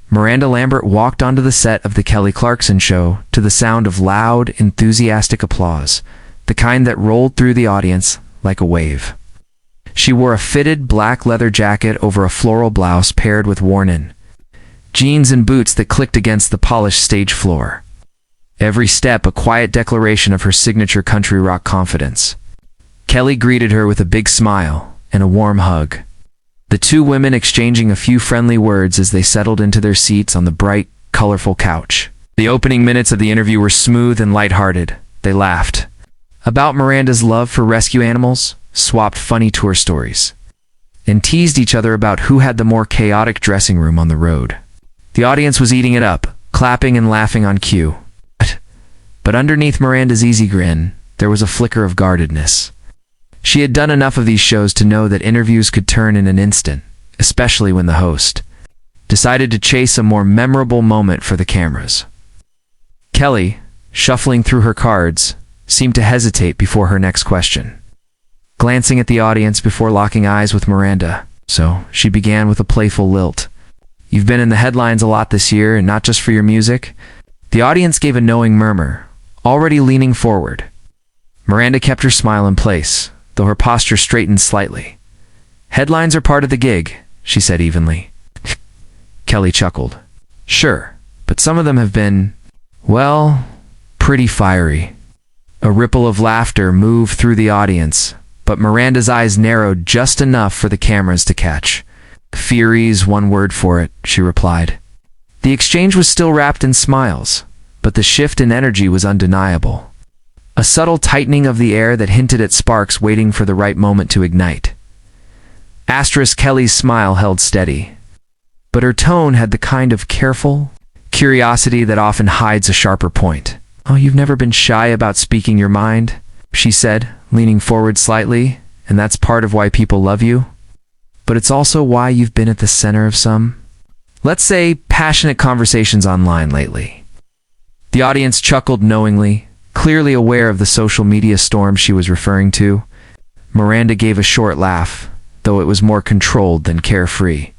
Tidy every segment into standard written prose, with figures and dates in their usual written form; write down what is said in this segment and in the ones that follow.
Miranda Lambert walked onto the set of The Kelly Clarkson Show to the sound of loud, enthusiastic applause, the kind that rolled through the audience like a wave. She wore a fitted black leather jacket over a floral blouse paired with worn-in jeans and boots that clicked against the polished stage floor. Every step a quiet declaration of her signature country rock confidence. Kelly greeted her with a big smile and a warm hug, the two women exchanging a few friendly words as they settled into their seats on the bright, colorful couch. The opening minutes of the interview were smooth and lighthearted. They laughed about Miranda's love for rescue animals, swapped funny tour stories, and teased each other about who had the more chaotic dressing room on the road. The audience was eating it up, clapping and laughing on cue. But underneath Miranda's easy grin, there was a flicker of guardedness. She had done enough of these shows to know that interviews could turn in an instant, especially when the host decided to chase a more memorable moment for the cameras. Kelly, shuffling through her cards, seemed to hesitate before her next question, glancing at the audience before locking eyes with Miranda. So she began with a playful lilt. "You've been in the headlines a lot this year, and not just for your music." The audience gave a knowing murmur, already leaning forward. Miranda kept her smile in place, though her posture straightened slightly. "Headlines are part of the gig," she said evenly. Kelly chuckled. "Sure, but some of them have been, well, pretty fiery." A ripple of laughter moved through the audience, but Miranda's eyes narrowed just enough for the cameras to catch. "Fiery's one word for it," she replied. The exchange was still wrapped in smiles, but the shift in energy was undeniable. A subtle tightening of the air that hinted at sparks waiting for the right moment to ignite. Kelly's smile held steady, but her tone had the kind of careful curiosity that often hides a sharper point. "Oh, you've never been shy about speaking your mind," she said, leaning forward slightly, "and that's part of why people love you. But it's also why you've been at the center of some, let's say, passionate conversations online lately." The audience chuckled knowingly, clearly aware of the social media storm she was referring to. Miranda gave a short laugh, though it was more controlled than carefree.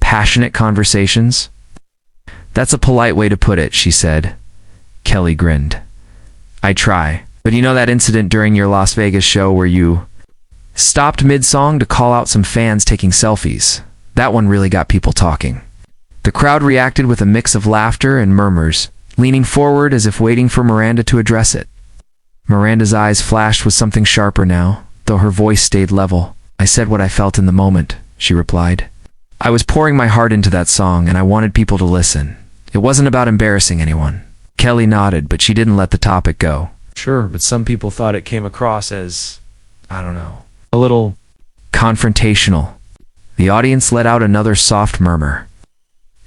"Passionate conversations? That's a polite way to put it," she said. Kelly grinned. "I try. But you know that incident during your Las Vegas show where you stopped mid-song to call out some fans taking selfies? That one really got people talking." The crowd reacted with a mix of laughter and murmurs, leaning forward as if waiting for Miranda to address it. Miranda's eyes flashed with something sharper now, though her voice stayed level. "I said what I felt in the moment," she replied. "I was pouring my heart into that song, and I wanted people to listen. It wasn't about embarrassing anyone." Kelly nodded, but she didn't let the topic go. "Sure, but some people thought it came across as, I don't know, a little confrontational." The audience let out another soft murmur,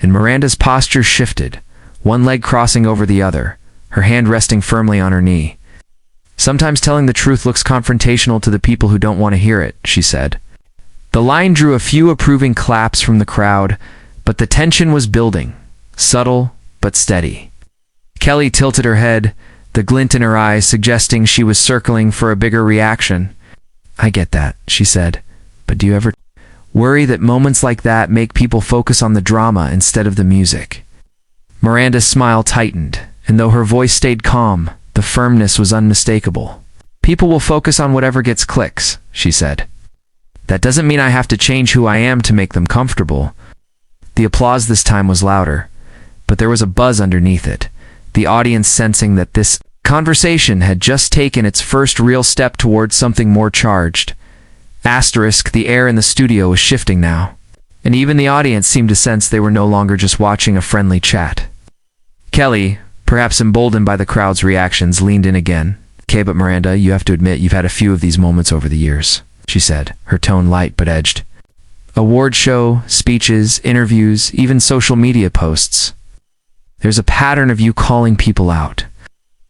and Miranda's posture shifted, one leg crossing over the other, her hand resting firmly on her knee. "Sometimes telling the truth looks confrontational to the people who don't want to hear it," she said. The line drew a few approving claps from the crowd, but the tension was building, subtle but steady. Kelly tilted her head, the glint in her eyes suggesting she was circling for a bigger reaction. "I get that," she said, "but do you ever worry that moments like that make people focus on the drama instead of the music?" Miranda's smile tightened, and though her voice stayed calm, the firmness was unmistakable. "People will focus on whatever gets clicks," she said. "That doesn't mean I have to change who I am to make them comfortable." The applause this time was louder, but there was a buzz underneath it, the audience sensing that this conversation had just taken its first real step towards something more charged. The air in the studio was shifting now, and even the audience seemed to sense they were no longer just watching a friendly chat. Kelly, perhaps emboldened by the crowd's reactions, leaned in again. "Okay, but Miranda, you have to admit you've had a few of these moments over the years," she said, her tone light but edged. "Award show, speeches, interviews, even social media posts. There's a pattern of you calling people out.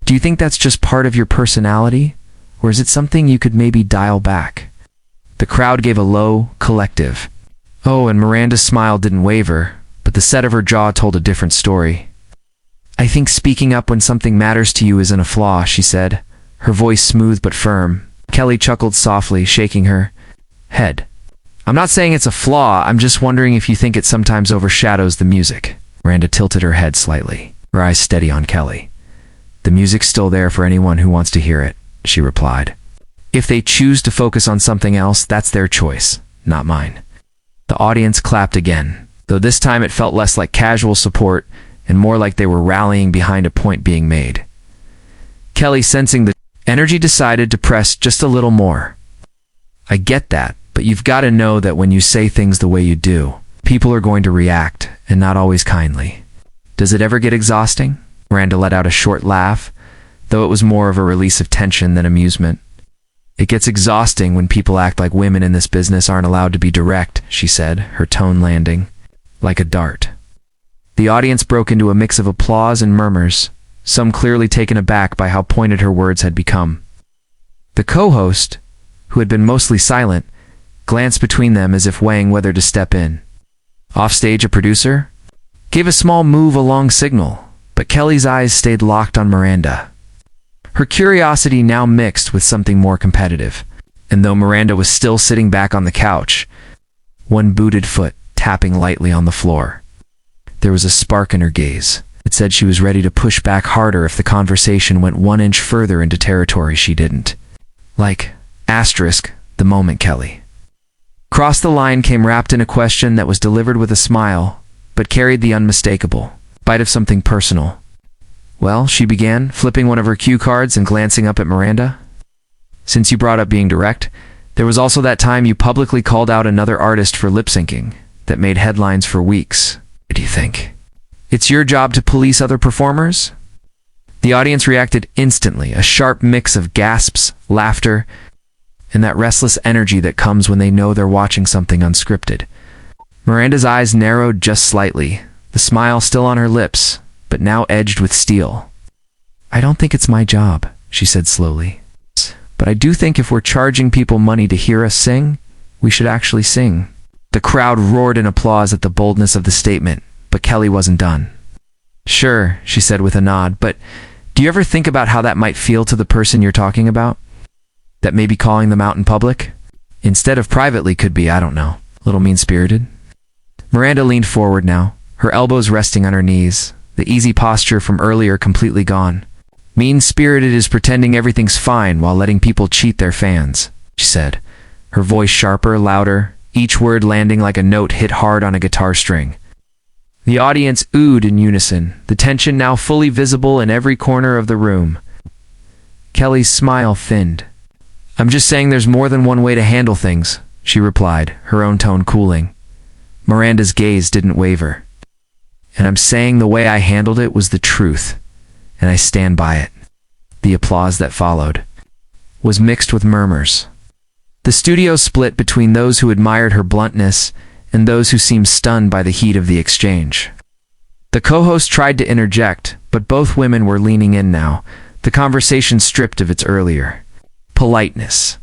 Do you think that's just part of your personality, or is it something you could maybe dial back?" The crowd gave a low, collective "Oh," and Miranda's smile didn't waver, but the set of her jaw told a different story. "I think speaking up when something matters to you isn't a flaw," she said, her voice smooth but firm. Kelly chuckled softly, shaking her head. "I'm not saying it's a flaw, I'm just wondering if you think it sometimes overshadows the music." Miranda tilted her head slightly, her eyes steady on Kelly. "The music's still there for anyone who wants to hear it," she replied. "If they choose to focus on something else, that's their choice, not mine." The audience clapped again, though this time it felt less like casual support and more like they were rallying behind a point being made. Kelly, sensing the energy, decided to press just a little more. "I get that, but you've got to know that when you say things the way you do, people are going to react, and not always kindly. Does it ever get exhausting?" Miranda let out a short laugh, though it was more of a release of tension than amusement. "It gets exhausting when people act like women in this business aren't allowed to be direct," she said, her tone landing like a dart. The audience broke into a mix of applause and murmurs, some clearly taken aback by how pointed her words had become. The co-host, who had been mostly silent, glanced between them as if weighing whether to step in. Offstage, a producer gave a small move along signal, but Kelly's eyes stayed locked on Miranda. Her curiosity now mixed with something more competitive, and though Miranda was still sitting back on the couch, one booted foot tapping lightly on the floor, there was a spark in her gaze. It said she was ready to push back harder if the conversation went 1 inch further into territory she didn't. Like, the moment Kelly crossed the line came wrapped in a question that was delivered with a smile, but carried the unmistakable bite of something personal. "Well," she began, flipping one of her cue cards and glancing up at Miranda. "Since you brought up being direct, there was also that time you publicly called out another artist for lip-syncing that made headlines for weeks. What do you think? It's your job to police other performers?" The audience reacted instantly, a sharp mix of gasps, laughter, and that restless energy that comes when they know they're watching something unscripted. Miranda's eyes narrowed just slightly, the smile still on her lips, but now edged with steel. "I don't think it's my job," she said slowly. "But I do think if we're charging people money to hear us sing, we should actually sing." The crowd roared in applause at the boldness of the statement, but Kelly wasn't done. "Sure," she said with a nod, "but do you ever think about how that might feel to the person you're talking about? That maybe calling them out in public, instead of privately, could be, I don't know, a little mean-spirited?" Miranda leaned forward now, her elbows resting on her knees, the easy posture from earlier completely gone. "Mean-spirited is pretending everything's fine while letting people cheat their fans," she said, her voice sharper, louder, each word landing like a note hit hard on a guitar string. The audience oohed in unison, the tension now fully visible in every corner of the room. Kelly's smile thinned. "I'm just saying there's more than one way to handle things," she replied, her own tone cooling. Miranda's gaze didn't waver. "And I'm saying the way I handled it was the truth, and I stand by it." The applause that followed was mixed with murmurs. The studio split between those who admired her bluntness and those who seemed stunned by the heat of the exchange. The co-host tried to interject, but both women were leaning in now, the conversation stripped of its earlier politeness.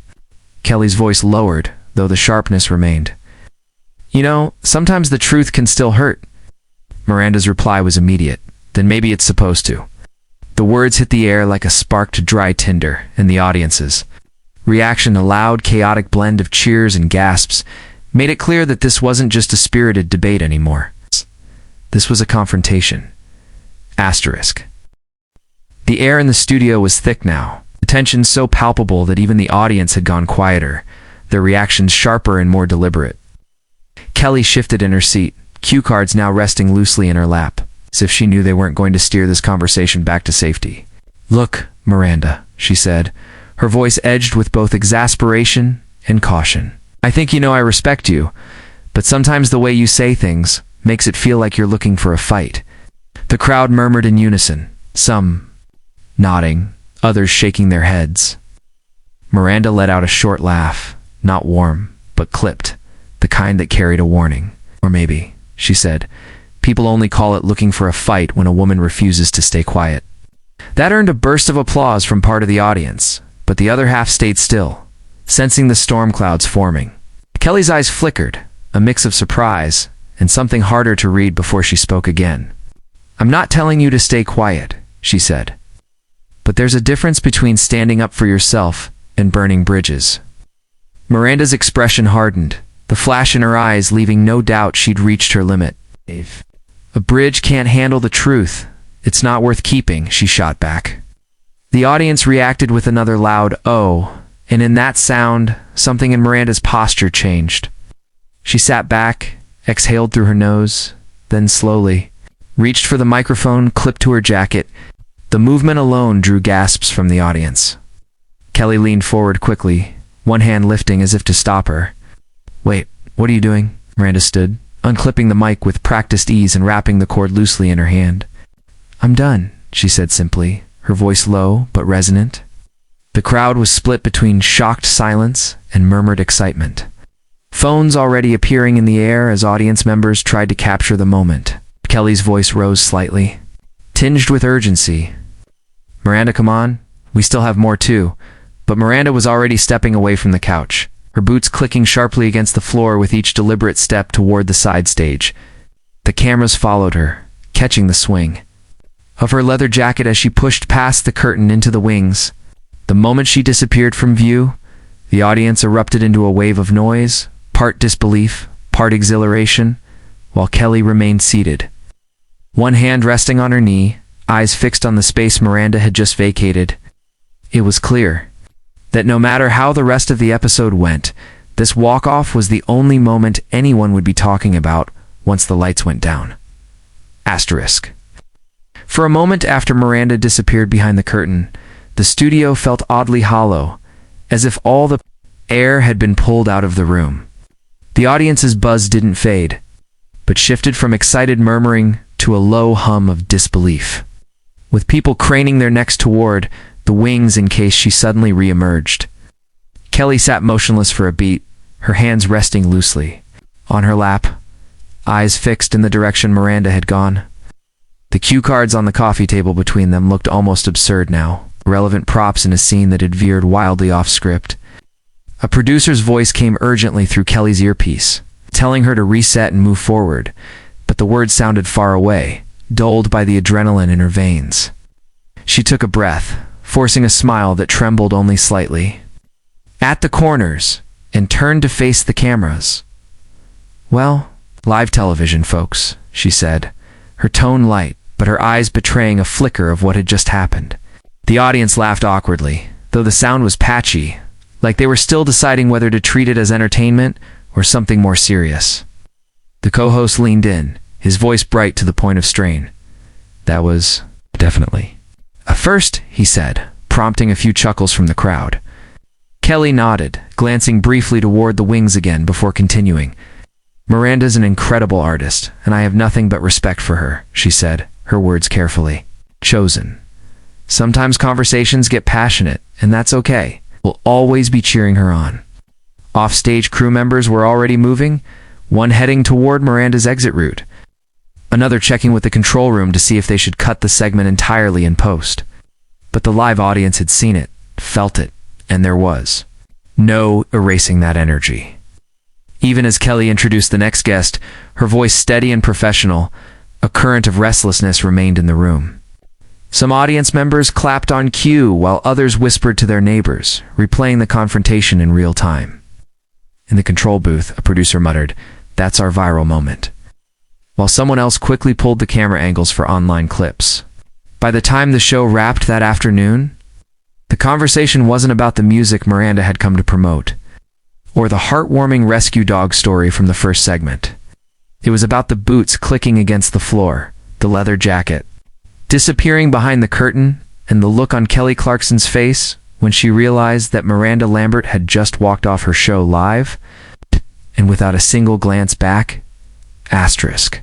Kelly's voice lowered, though the sharpness remained. "You know, sometimes the truth can still hurt." Miranda's reply was immediate. "Then maybe it's supposed to." The words hit the air like a spark to dry tinder, and the audience's reaction, a loud, chaotic blend of cheers and gasps, made it clear that this wasn't just a spirited debate anymore. This was a confrontation. The air in the studio was thick now, the tension so palpable that even the audience had gone quieter, their reactions sharper and more deliberate. Kelly shifted in her seat, cue cards now resting loosely in her lap, as if she knew they weren't going to steer this conversation back to safety. "Look, Miranda," she said, her voice edged with both exasperation and caution. "I think you know I respect you, but sometimes the way you say things makes it feel like you're looking for a fight." The crowd murmured in unison, some nodding, others shaking their heads. Miranda let out a short laugh, not warm, but clipped, the kind that carried a warning. "Or maybe," she said, "people only call it looking for a fight when a woman refuses to stay quiet." That earned a burst of applause from part of the audience, but the other half stayed still, sensing the storm clouds forming. Kelly's eyes flickered, a mix of surprise and something harder to read before she spoke again. "I'm not telling you to stay quiet," she said. "But there's a difference between standing up for yourself and burning bridges." Miranda's expression hardened, the flash in her eyes leaving no doubt she'd reached her limit. "A bridge can't handle the truth. It's not worth keeping," she shot back. The audience reacted with another loud "oh," and in that sound, something in Miranda's posture changed. She sat back, exhaled through her nose, then slowly reached for the microphone clipped to her jacket. The movement alone drew gasps from the audience. Kelly leaned forward quickly, one hand lifting as if to stop her. "Wait, what are you doing?" Miranda stood, unclipping the mic with practiced ease and wrapping the cord loosely in her hand. "I'm done," she said simply, her voice low but resonant. The crowd was split between shocked silence and murmured excitement. Phones already appearing in the air as audience members tried to capture the moment. Kelly's voice rose slightly, tinged with urgency. "Miranda, come on. We still have more too." But Miranda was already stepping away from the couch, her boots clicking sharply against the floor with each deliberate step toward the side stage. The cameras followed her, catching the swing of her leather jacket as she pushed past the curtain into the wings. The moment she disappeared from view, the audience erupted into a wave of noise, part disbelief, part exhilaration, while Kelly remained seated, one hand resting on her knee, eyes fixed on the space Miranda had just vacated. It was clear that no matter how the rest of the episode went, this walk-off was the only moment anyone would be talking about once the lights went down. Asterisk. For a moment after Miranda disappeared behind the curtain, the studio felt oddly hollow, as if all the air had been pulled out of the room. The audience's buzz didn't fade, but shifted from excited murmuring to a low hum of disbelief, with people craning their necks toward the wings in case she suddenly re-emerged. Kelly sat motionless for a beat, her hands resting loosely on her lap, eyes fixed in the direction Miranda had gone. The cue cards on the coffee table between them looked almost absurd now, relevant props in a scene that had veered wildly off script. A producer's voice came urgently through Kelly's earpiece, telling her to reset and move forward, but the words sounded far away, dulled by the adrenaline in her veins. She took a breath, forcing a smile that trembled only slightly, at the corners, and turned to face the cameras. "Well, live television, folks," she said, her tone light, but her eyes betraying a flicker of what had just happened. The audience laughed awkwardly, though the sound was patchy, like they were still deciding whether to treat it as entertainment or something more serious. The co-host leaned in, his voice bright to the point of strain. "That was definitely a first," he said, prompting a few chuckles from the crowd. Kelly nodded, glancing briefly toward the wings again before continuing. "Miranda's an incredible artist, and I have nothing but respect for her," she said, her words carefully chosen. "Sometimes conversations get passionate, and that's okay. We'll always be cheering her on." Off-stage crew members were already moving, one heading toward Miranda's exit route, another checking with the control room to see if they should cut the segment entirely in post. But the live audience had seen it, felt it, and there was no erasing that energy. Even as Kelly introduced the next guest, her voice steady and professional, a current of restlessness remained in the room. Some audience members clapped on cue, while others whispered to their neighbors, replaying the confrontation in real time. In the control booth, a producer muttered, "That's our viral moment," while someone else quickly pulled the camera angles for online clips. By the time the show wrapped that afternoon, the conversation wasn't about the music Miranda had come to promote, or the heartwarming rescue dog story from the first segment. It was about the boots clicking against the floor, the leather jacket disappearing behind the curtain, and the look on Kelly Clarkson's face when she realized that Miranda Lambert had just walked off her show live, and without a single glance back. Asterisk.